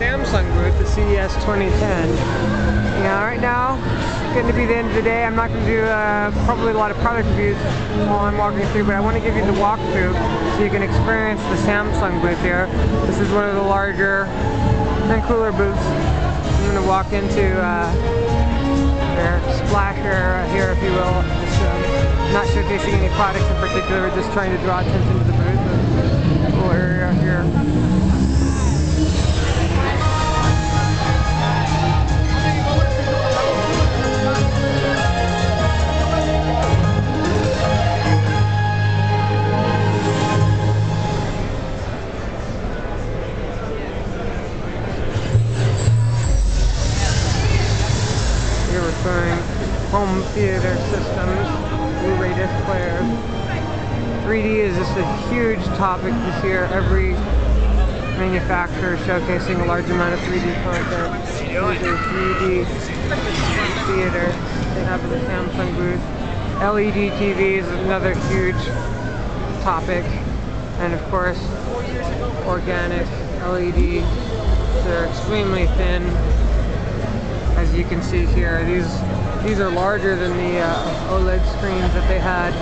Samsung booth at CES 2010. Yeah, right now, it's going to be the end of the day. I'm not going to do probably a lot of product reviews while I'm walking through, but I want to give you the walkthrough so you can experience the Samsung booth here. This is one of the larger and cooler booths. I'm going to walk into their splash area here, if you will. Just, not showcasing any products in particular, we're just trying to draw attention to the booth. Cool area here. Here we're showing home theater systems, Blu-ray disc players. 3D is just a huge topic this year. Every manufacturer showcasing a large amount of 3D content. There's a 3D theater they have at the Samsung booth. LED TV is another huge topic. And of course, organic LED. They're extremely thin. As you can see here, these are larger than the OLED screens that they had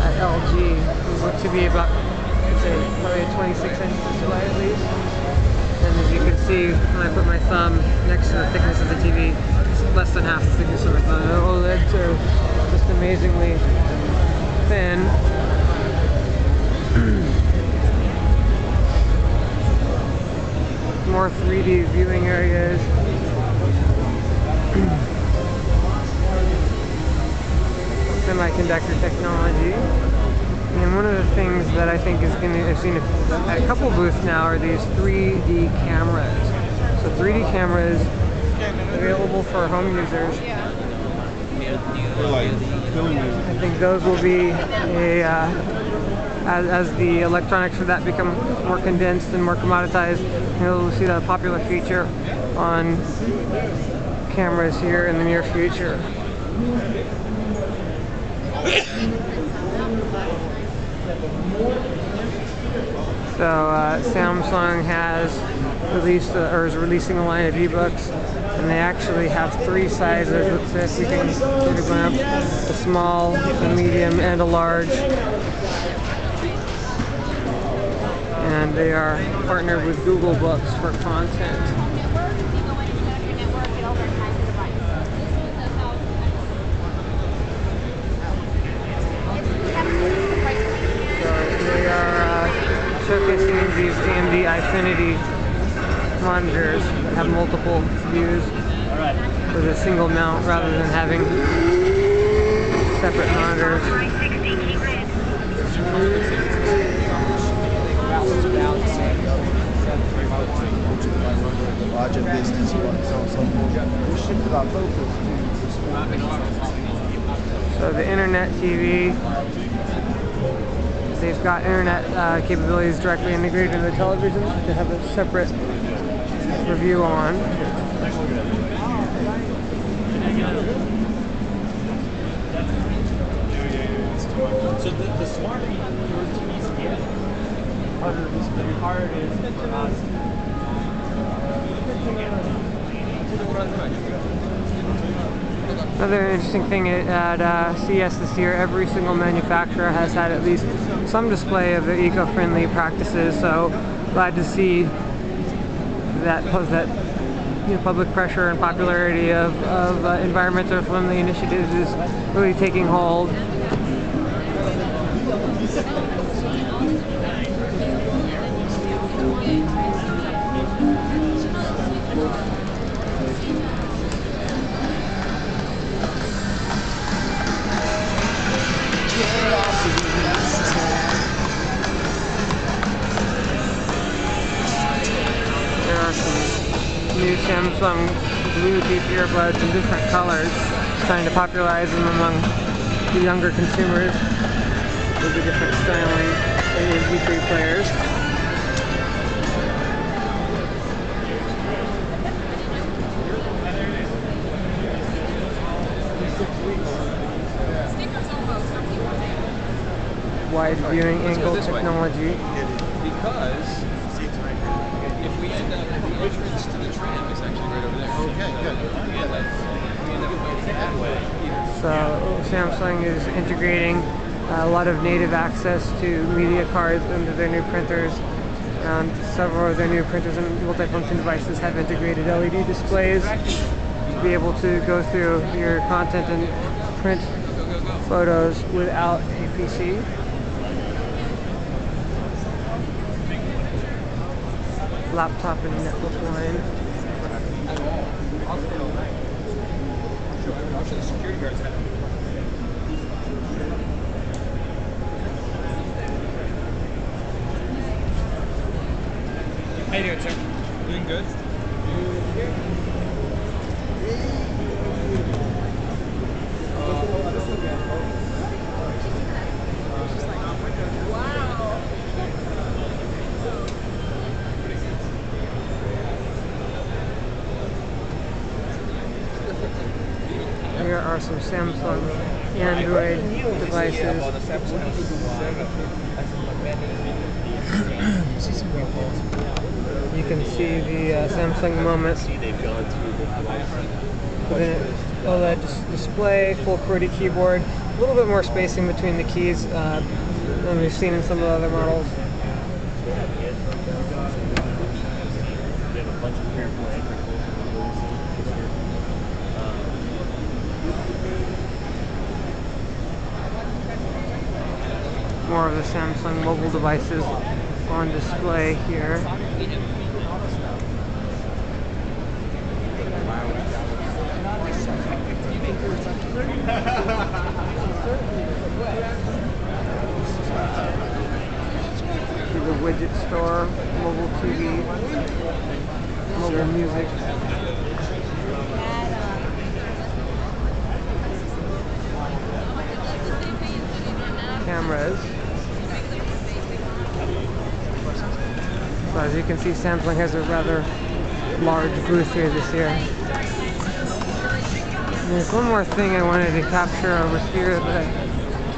at LG. These look to be about, I'd say, probably a 26-inch display at least. And as you can see, when I put my thumb next to the thickness of the TV, it's less than half the thickness of my thumb. The OLEDs are just amazingly thin. More 3D viewing areas. Semiconductor technology. And one of the things that I think is going to, I've seen at a couple booths now, are these 3D cameras. So 3D cameras available for home users. I think those will be a, as the electronics for that become more condensed and more commoditized, you'll see that a popular feature on cameras here in the near future. So Samsung has released or is releasing a line of ebooks, and they actually have 3 sizes. Let's see if we can get a glimpse: a small, a medium, and a large. And they are partnered with Google Books for content. Showcasing these AMD Eyefinity monitors that have multiple views with a single mount rather than having separate monitors. So the internet TV. They've got internet capabilities directly integrated into the television, which they have a separate review on. So the smart TVs get harder it is for us. Another interesting thing at CES this year, every single manufacturer has had at least some display of their eco-friendly practices, so glad to see that public pressure and popularity of environmental friendly initiatives is really taking hold. There are some new Samsung Bluetooth earbuds in different colors, trying to popularize them among the younger consumers with the different styling MP3 players. Wide viewing angle technology. Because if we end up entrance to the tram is actually right over there. Okay, good. Yeah, that way. So Samsung is integrating a lot of native access to media cards into their new printers. And several of their new printers and multifunction devices have integrated LED displays to be able to go through your content and print photos without a PC. Laptop and netbook line. I'll show the security guards that. How you doing, sir? Doing good. Here are some Samsung Android devices. You can see the Samsung Moment with an OLED display, full QWERTY keyboard, a little bit more spacing between the keys than we've seen in some of the other models. More of the Samsung mobile devices on display here. To the widget store, mobile TV, mobile music. Cameras. So as you can see, Samsung has a rather large booth here this year. And there's one more thing I wanted to capture over here that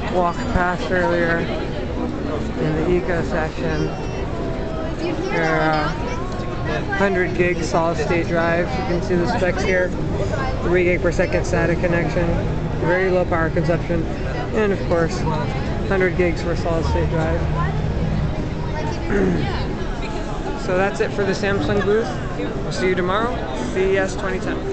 I walked past earlier in the Eco section. There are 100 gig solid state drives. You can see the specs here. 3 gig per second SATA connection, very low power consumption, and of course 100 gigs for solid state drive. So that's it for the Samsung booth. We'll see you tomorrow, CES 2010.